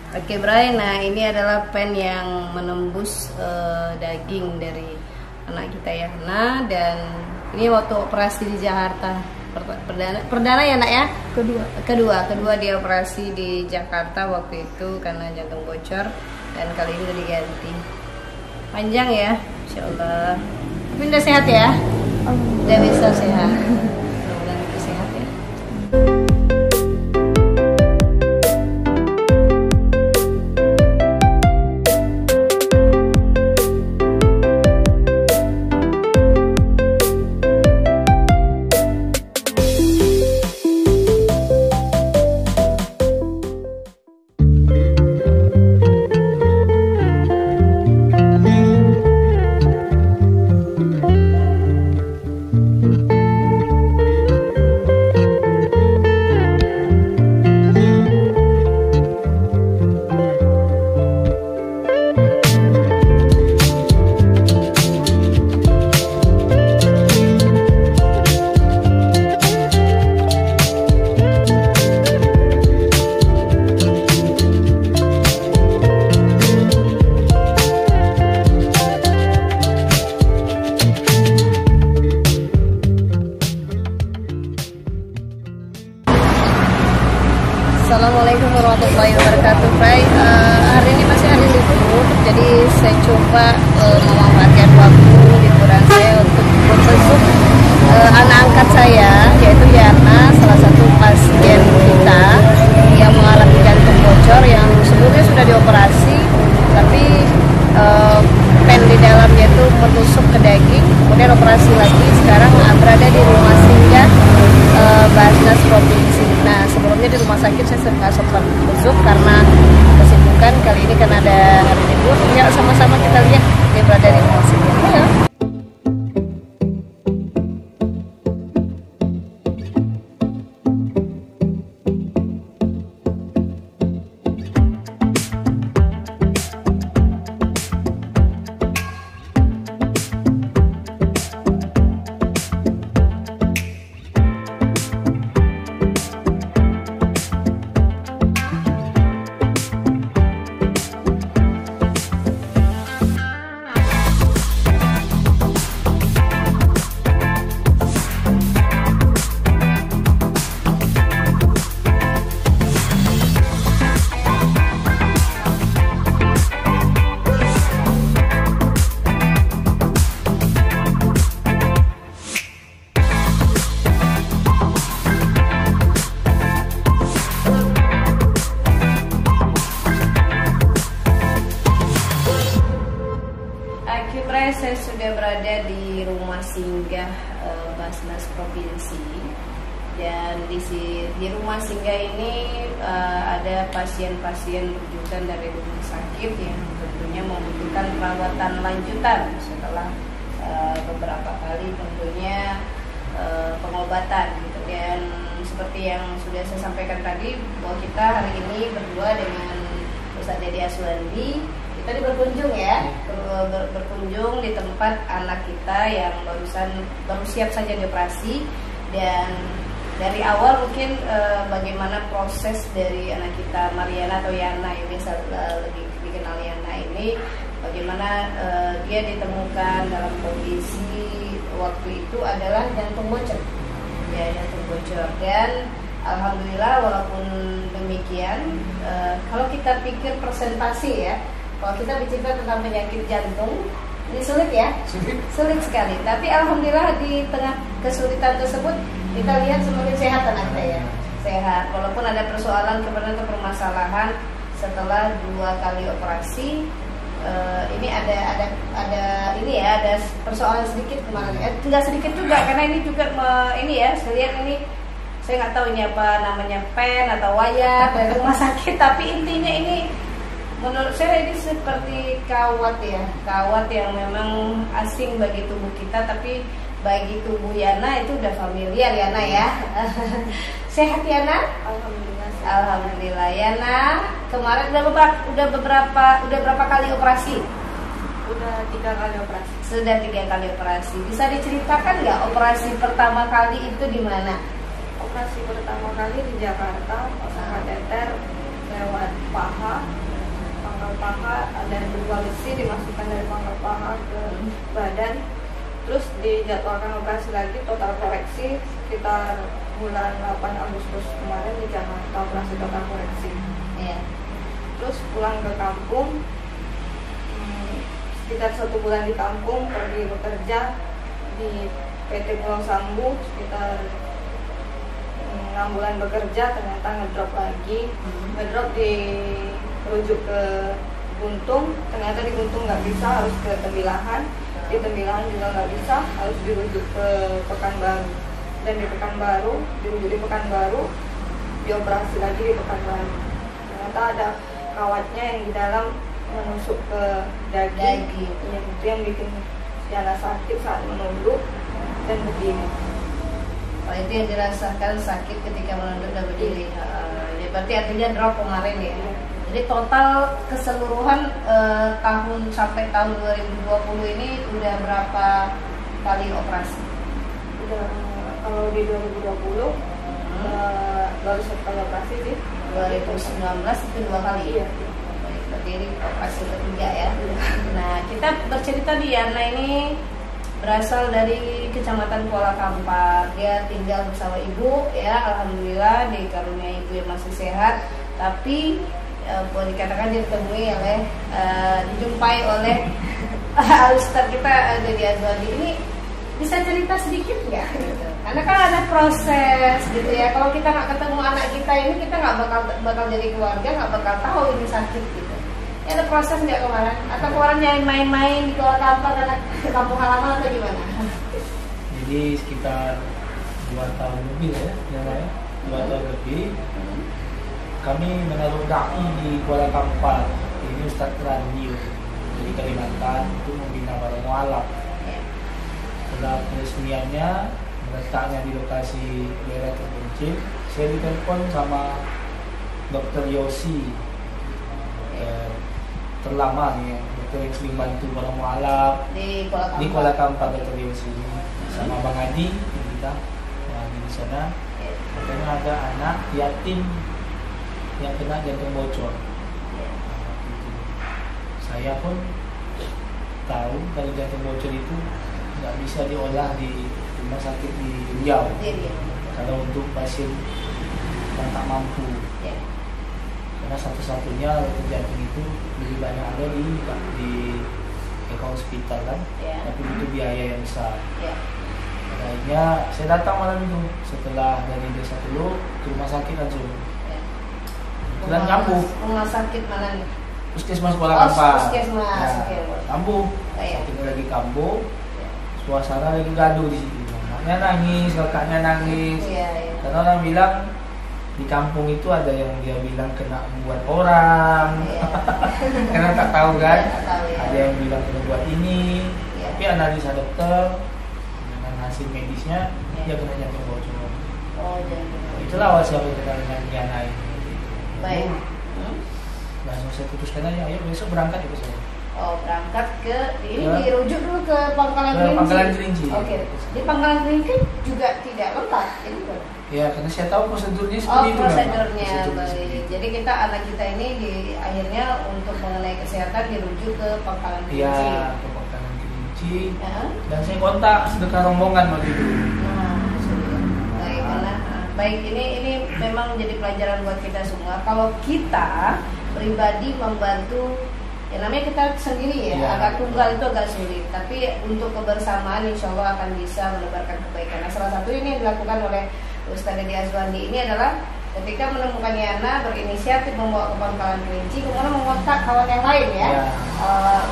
Oke Bray, nah ini adalah pen yang menembus daging dari anak kita ya. Nah, dan ini waktu operasi di Jakarta perdana ya nak ya? Kedua dia operasi di Jakarta waktu itu karena jantung bocor, dan kali ini udah diganti. Panjang ya, insya Allah. Tapi udah sehat ya? Udah bisa sehat. Mudah-mudahan itu sehat ya. Assalamualaikum warahmatullahi wabarakatuh. Hari ini masih hari libur, jadi saya coba memanfaatkan waktu liburan saya untuk mensesuk anak angkat saya, yaitu Yana, salah satu pasien kita yang mengalami jantung bocor yang sebelumnya sudah dioperasi, tapi pen di dalamnya itu menusuk ke daging, kemudian operasi lagi. Sekarang berada di rumah singgah Basnas Provinsi. Nah, sebelumnya di rumah sakit saya sempat besuk karena kesibukan. Kali ini kan ada hari libur, ya sama-sama kita lihat dia berada di rumah singgah. Ya. Saya sudah berada di rumah singgah Basnas Provinsi, dan di rumah singgah ini ada pasien-pasien rujukan dari rumah sakit yang tentunya membutuhkan perawatan lanjutan setelah beberapa kali tentunya pengobatan gitu. Dan seperti yang sudah saya sampaikan tadi, bahwa kita hari ini berdua dengan Ustaz Dedi Aswandi tadi berkunjung ya, berkunjung di tempat anak kita yang baru siap saja dioperasi. Dan dari awal mungkin bagaimana proses dari anak kita Mariana atau Yana, yang biasa lebih dikenal Yana ini, bagaimana dia ditemukan dalam kondisi waktu itu adalah jantung bocor, ya jantung bocor. Dan alhamdulillah walaupun demikian, kalau kita pikir persentase ya, kalau kita bicara tentang penyakit jantung, ini sulit ya, sulit sekali. Tapi alhamdulillah di tengah kesulitan tersebut kita lihat semakin sehat anak saya, sehat. Walaupun ada persoalan kemudian permasalahan setelah 2 kali operasi, ini ada ini ya, ada persoalan sedikit kemarin. Tidak sedikit juga, karena ini juga ini ya, saya lihat ini, saya nggak tahu ini apa namanya, pen atau wayar dari rumah sakit. Tapi intinya ini, menurut saya ini seperti kawat ya, kawat yang memang asing bagi tubuh kita, tapi bagi tubuh Yana itu udah familiar. Yana ya. Sehat Yana? Alhamdulillah. Alhamdulillah. Yana kemarin udah berapa kali operasi? Udah 3 kali operasi. Sudah 3 kali operasi. Bisa diceritakan nggak operasi pertama kali itu di mana? Operasi pertama kali di Jakarta, pasang kateter. lewat paha, pangkal paha, dan dua besi dimasukkan dari pangkal paha ke badan. Terus dijadwalkan operasi lagi, total koreksi sekitar bulan 8 Agustus kemarin di Jakarta, operasi total koreksi. Ya. Terus pulang ke kampung, sekitar 1 bulan di kampung, pergi bekerja di PT Pulau Sambu, sekitar 6 bulan bekerja, ternyata ngedrop lagi. Ngedrop dirujuk ke Guntung, ternyata di Guntung nggak bisa, harus ke Tembilahan. Di Tembilahan juga nggak bisa, harus dirujuk ke Pekanbaru. Dan di Pekanbaru, dirujuk di Pekanbaru, dioperasi lagi di Pekanbaru. Ternyata ada kawatnya yang di dalam menusuk ke daging. Yang itu yang bikin Yana sakit saat menunduk dan berdiri. Oh, itu yang dirasakan sakit ketika menunduk dan berdiri. Ya, berarti artinya drop kemarin ya. Jadi total keseluruhan tahun sampai tahun 2020 ini udah berapa kali operasi? Udah, kalau di 2020 baru 1 kali operasi sih. 2019 itu 2 kali. Iya. Baik, berarti ini operasi ketiga ya. Nah, kita bercerita di Yana ini berasal dari Kecamatan Kuala Kampar. Dia tinggal bersama ibu ya, alhamdulillah dikaruniai ibu yang masih sehat. Tapi boleh dikatakan ditemui oleh dijumpai oleh Ustaz kita Dede Azwandi. Ini bisa cerita sedikit nggak? Gitu. Karena kan ada proses gitu ya. Kalau kita nggak ketemu anak kita ini, kita nggak bakal jadi keluarga, nggak bakal tahu ini sakit gitu. Ya, ada proses nggak kemarin? Atau kemarin yang main-main di Kuala Kampar karena kampung halaman atau gimana? Jadi sekitar 2 tahun lebih ya, 2 tahun lebih. Kami menaruh dai di Kuala Kampar. Ini Ustadz Radio dari Kalimantan untuk membina para mualaf. Setelah peresmiannya, meletaknya di lokasi daerah terpencil, saya ditelepon sama Dr. Yosi, terlama nih, dokter yang sering bantu para mualaf di Kuala Kampar, Dr. Yosi, sama Bang Adi yang kita di sana. Katanya ada anak yatim yang kena jantung bocor. Saya pun tahu kalau jantung bocor itu nggak bisa diolah di rumah sakit di Riau. Kalau untuk pasien yang tak mampu, karena satu-satunya untuk jantung itu lebih banyak ada di Eko Hospital kan, tapi itu biaya yang besar. Akhirnya saya datang malam itu setelah dari Desa Telu ke rumah sakit langsung. Dan Kambuh. Rumah sakit mana nih? Puskesmas Kuala Kampar. Puskesmas. Kambuh. Kita lagi Kambuh. Suasana lagi gaduh di situ. Anaknya nangis, kakaknya nangis. Karena orang bilang di kampung itu ada yang dia bilang kena membuat orang. Karena tak tahu kan. Ada yang bilang kena buat ini. Tapi analisa dokter dengan hasil medisnya dia kena jantung bocor. Itulah awal siapa kita dengan Yana ini. Baik. Langsung saya putuskan aja, ayo besok berangkat itu saya. Oh, berangkat ke ini dirujuk dulu ke Pangkalan Kerinci. Oke. Di Pangkalan Kerinci juga tidak lengkap, itu. Ya, karena saya tahu prosedurnya seperti itu. Prosedurnya baik. Jadi kita anak kita ini akhirnya untuk mengenai kesehatan dirujuk ke Pangkalan Kerinci. Iya, ke Pangkalan Kerinci. Dan saya kontak sedekah rombongan waktu itu. Baik, baik, ini memang menjadi pelajaran buat kita semua. Kalau kita pribadi membantu, ya namanya kita sendiri ya, agak tunggal itu agak sulit. Tapi untuk kebersamaan insya Allah akan bisa menebarkan kebaikan. Nah, salah satu ini yang dilakukan oleh Ustaz Dede Azwandi ini adalah ketika menemukan Yana berinisiatif membawa ke Pangkalan Kerinci, kemudian mengontak kawan yang lain ya.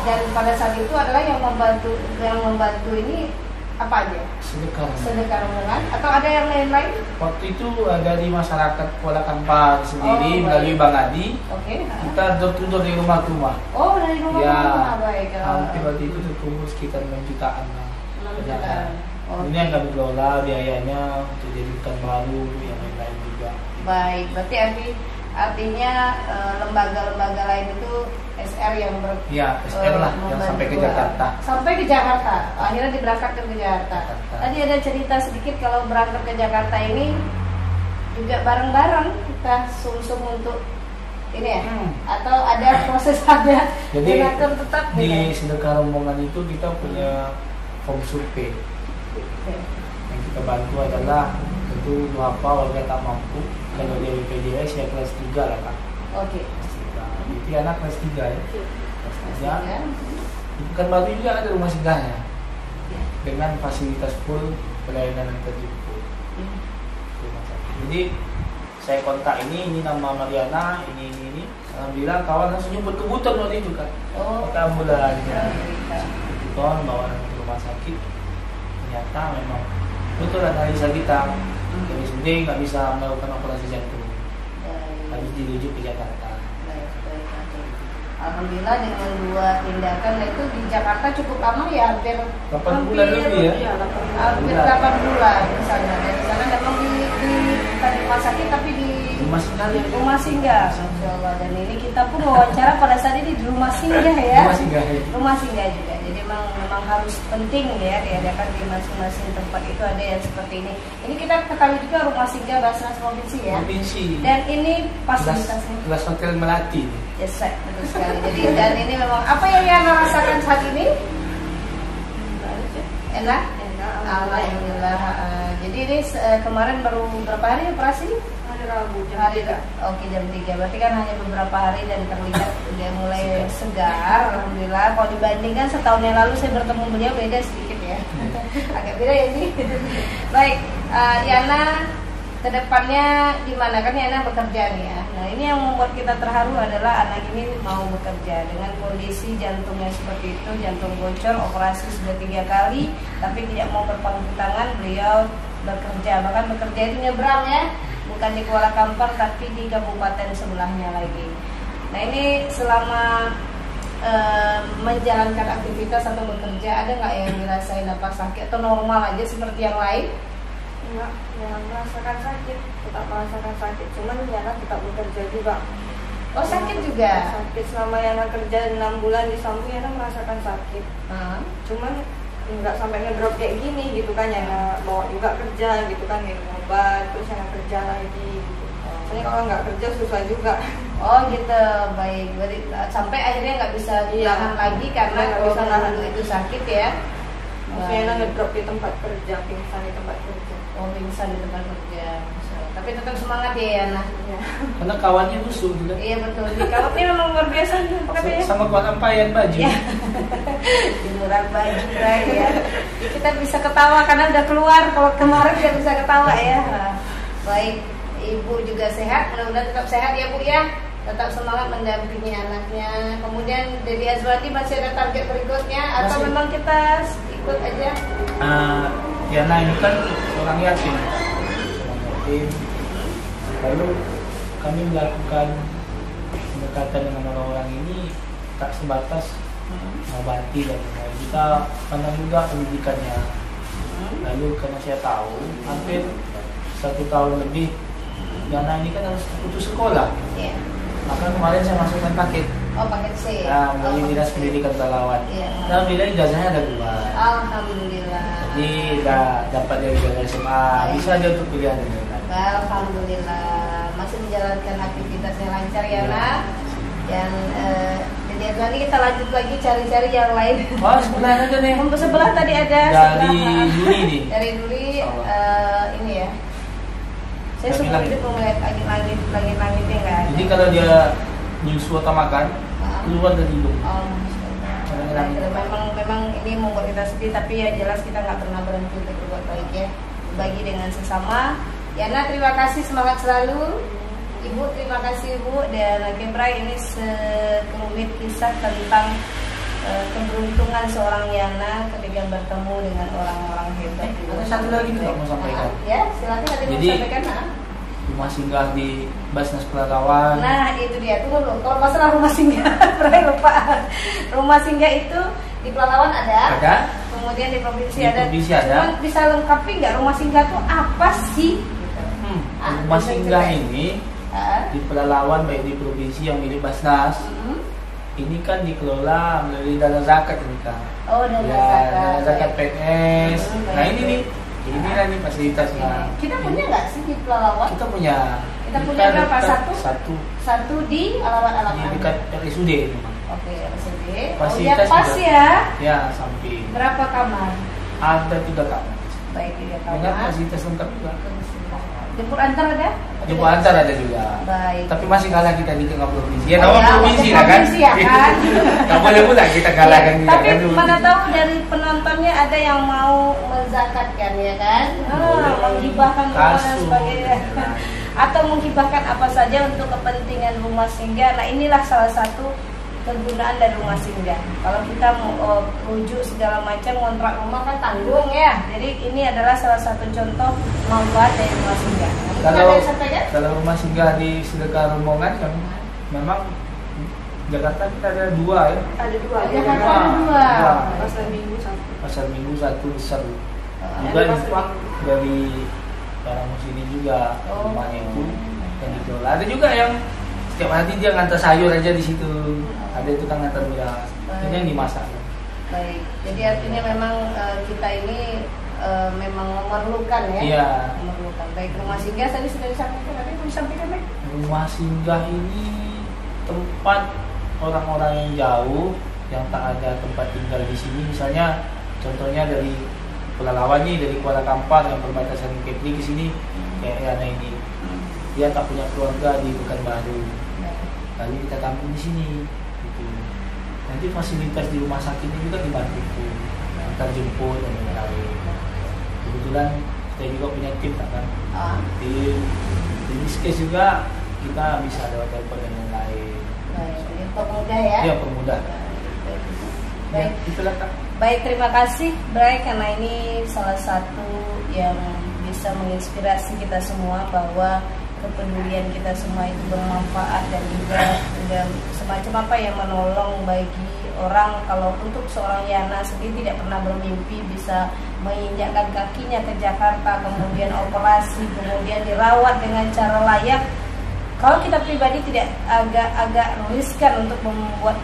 Dan pada saat itu adalah yang membantu ini apa aja? Sedekah rombongan atau ada yang lain-lain? Waktu itu dari masyarakat Kuala Kampar sendiri melalui Bang Adi. Kita door to door di rumah ke rumah. Oh, dari rumah ke rumah, baik. Hampir waktu itu terkumpul sekitar 6 jutaan lah. 6 jutaan. Ini yang kami kelola biayanya untuk jadikan baru yang lain-lain juga. Baik, berarti artinya lembaga-lembaga lain itu SR yang SR lah yang sampai ke Jakarta. Sampai ke Jakarta. Akhirnya diberangkatkan ke Jakarta. Tadi ada cerita sedikit kalau berangkat ke Jakarta ini juga bareng-bareng kita sum-sum untuk ini ya? Atau ada proses ada Jadi donatur tetap di gitu? sedekah rombongan itu kita punya form survei. Yang kita bantu adalah tentu apa warga tak mampu. Kalau dia BPJS ya kelas 3 lah Kak. Oke. Jadi anak kelas 3 ya. Kelas 3. Bukan baru juga ada rumah singgahnya. Dengan fasilitas full pelayanan yang terjemput. Jadi saya kontak ini nama Mariana, ini. Alhamdulillah kawan langsung jemput kebutuhan waktu itu Kak. Pakai ambulannya. Ton bawa ke rumah sakit. Ternyata memang betul analisa kita. Jadi sebenarnya nggak bisa melakukan operasi jantung. Harus dirujuk ke Jakarta. Alhamdulillah dengan 2 tindakan itu di Jakarta cukup lama ya, hampir 8 bulan lebih ya. Hampir 8 bulan di sana. Di sana memang bukan di rumah sakit tapi di rumah singgah. Masya Allah. Dan ini kita pun wawancara pada saat ini di rumah singgah ya. Rumah singgah juga. Jadi memang harus penting ya diadakan di masing-masing tempat itu ada yang seperti ini. Ini kita ketahui juga rumah singgah Basnas Provinsi ya. Provinsi. Dan ini fasilitasnya kelas hotel Melati. Yes, betul sekali. Jadi dan ini memang apa yang Yana rasakan saat ini? Enak? Alhamdulillah. Jadi ini kemarin baru berapa hari operasi? Hari Rabu Oke, jam 3. Berarti kan hanya beberapa hari dan terlihat udah mulai segar. Alhamdulillah. Kalau dibandingkan setahun yang lalu saya bertemu beliau beda sedikit ya. Agak beda ya sih. Baik, Yana kedepannya gimana? Kan Yana bekerja nih ya. Nah ini yang membuat kita terharu adalah anak ini mau bekerja dengan kondisi jantungnya seperti itu, jantung bocor, operasi sudah 3 kali, tapi tidak mau berpangku tangan. Beliau bekerja, bahkan bekerja di nyebrang ya, bukan di Kuala Kampar tapi di kabupaten sebelahnya lagi. Nah ini selama menjalankan aktivitas atau bekerja, ada nggak yang dirasain apa sakit atau normal aja seperti yang lain? Enggak, ya merasakan sakit, tetap merasakan sakit. Cuman Yana tetap bekerja juga. Oh sakit juga? Sakit selama Yana kerja 6 bulan di Sambu, Yana merasakan sakit. Cuman nggak sampai ngedrop kayak gini gitu kan. Yana bawa juga kerja gitu kan, minum obat, terus Yana kerja lagi gitu. Soalnya kalau nggak kerja susah juga. Oh gitu, baik. Berarti sampai akhirnya nggak bisa nahan lagi karena nggak bisa nahan itu sakit ya. Maksudnya Yana ngedrop di tempat kerja, pingsan di tempat kerja. Oh pingsan di tempat kerja. Tapi tetap semangat ya Yana. Ya. Karena kawannya musuh juga. Iya betul. Kawannya memang luar biasa nih katanya. Sama kawan ampayan baju. Ya. Jemuran baju ya. Kita bisa ketawa karena udah keluar. Kalau kemarin tidak bisa ketawa ya. Baik, Ibu juga sehat. Mudah-mudahan tetap sehat ya Bu ya. Tetap semangat mendampingi anaknya. Kemudian Dedi Azwati masih ada target berikutnya atau memang kita ikut aja? Yana ini kan seorang yatim. Lalu kami melakukan pendekatan dengan orang-orang ini tak sebatas mengobati dan kita pandang juga pendidikannya. Lalu karena saya tahu hampir 1 tahun lebih Yana ini kan harus putus sekolah. Maka kemarin saya masukkan paket. Oh paket C. Melalui Dinas Pendidikan Talawan. Alhamdulillah ijazahnya ada 2. Alhamdulillah. Jadi dapat dari SMA. Bisa aja untuk pilihan ini. Alhamdulillah. Masih menjalankan aktivitasnya lancar ya nak. Yang jadi nanti kita lanjut lagi cari-cari yang lain. Oh sebelah aja nih. Sebelah tadi ada. Dari Duri nih. Dari Duri ini ya. Saya suka hidup melihat langit-langitnya nggak ada. Jadi kalau dia nyusu atau makan, keluar dari hidung. Memang ini membuat kita sedih, tapi ya jelas kita nggak pernah berhenti untuk berbuat baik ya. Bagi dengan sesama. Yana terima kasih, semangat selalu. Ibu terima kasih Bu. Dan Kebra ini sekelumit kisah tentang keberuntungan seorang Yana ketika bertemu dengan orang-orang hebat. Ada satu lagi juga mau sampaikan. Ya, silakan nanti mau sampaikan. Rumah singgah di Basnas Pelatawan. Nah, itu dia. Tunggu dulu. Kalau masalah rumah singgah, saya lupa. Rumah singgah itu di Pelatawan ada. Ada. Kemudian di provinsi di ada. Provinsi ada. Cuman bisa lengkapi nggak rumah singgah itu apa sih? Rumah singgah ini di Pelalawan baik di provinsi yang milik Basnas. Ini kan dikelola melalui dana zakat ini kan. Oh, dana zakat PNS. Nah ini nih fasilitasnya. Kita punya nggak sih di Pelalawan? Kita punya. Kita punya berapa? Satu di di alamat dekat RSUD memang. Oke, RSUD. Oh Fasilitas ya, pas juga. ya. Ya, samping. Berapa kamar? Ada 3 kamar. Baik, 3 Dengan kamar. fasilitas lengkap juga. Jemput antar ada? Jumpa antar ada juga. Baik. Tapi masih kalah kita di tengah provinsi. Ya, Oh nama ya, provinsi ada lah kan. provinsi ya kan? Tak boleh pula kita kalahkan Ya, juga tapi kan. mana tahu dari penontonnya ada yang mau menzakatkan ya kan? Menghibahkan rumah dan Kasus. sebagainya. Atau menghibahkan apa saja untuk kepentingan rumah singgah. Nah, inilah salah satu kegunaan dari rumah singgah. Kalau kita mau rujuk segala macam kontrak rumah kan tanggung ya. Jadi ini adalah salah satu contoh manfaat dari rumah singgah. Kalau rumah singgah di Sedekah Rombongan kan memang Jakarta kita ada 2 ya. Ada 2. Jakarta ada 2. Pasar Minggu 1. Pasar Minggu 1 besar. Juga Ada Pasar Minggu. dari orang muslim juga rumahnya itu yang dikelola. Ada juga yang setiap hari dia ngantar sayur aja di situ. Ada itu kan ngantar beras. Ini yang dimasak. Baik. Jadi artinya memang kita ini memang memerlukan ya. Iya. Memerlukan. Baik, rumah singgah tadi sudah disampaikan. Tadi mau disampaikan baik. Rumah singgah ini tempat orang-orang yang jauh yang tak ada tempat tinggal di sini. Misalnya contohnya dari Pelalawan nih, dari Kuala Kampar yang perbatasan Kepri ke sini kayak Yana ini. Dia tak punya keluarga di Pekanbaru. Lalu kita tampung di sini. Gitu. Nanti fasilitas di rumah sakitnya juga dibantu, antar jemput dan lain-lain. Kebetulan kita juga punya tim kan. Tim di Diskes juga kita bisa lewat telepon dan lain-lain. Baik, ini pemudah ya. Iya, pemudah. Baik. Ya, itulah Kak. Baik, terima kasih Bray karena ini salah satu yang bisa menginspirasi kita semua bahwa kepedulian kita semua itu bermanfaat dan juga semacam apa yang menolong bagi orang. Kalau untuk seorang Yana sendiri tidak pernah bermimpi bisa menginjakkan kakinya ke Jakarta, kemudian operasi, kemudian dirawat dengan cara layak. Kalau kita pribadi tidak agak riskan untuk membuat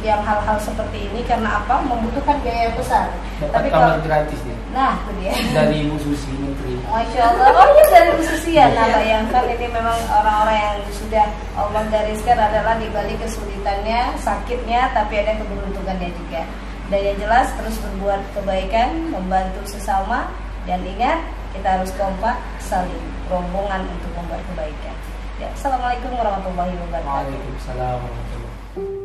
yang hal-hal seperti ini karena apa? Membutuhkan biaya yang besar. Dapat Tapi kamar kalau gratis dia. nah, itu dia. Dari Ibu Susi Menteri. Masya Allah. Oh iya, dari Bu Susi ya. Nah, bayangkan ini memang orang-orang yang sudah Allah gariskan adalah dibalik kesulitannya, sakitnya, tapi ada keberuntungannya juga. Dan yang jelas terus berbuat kebaikan, membantu sesama, dan ingat kita harus kompak, saling rombongan untuk membuat kebaikan. Ya, Assalamualaikum warahmatullahi wabarakatuh. Waalaikumsalam warahmatullahi wabarakatuh.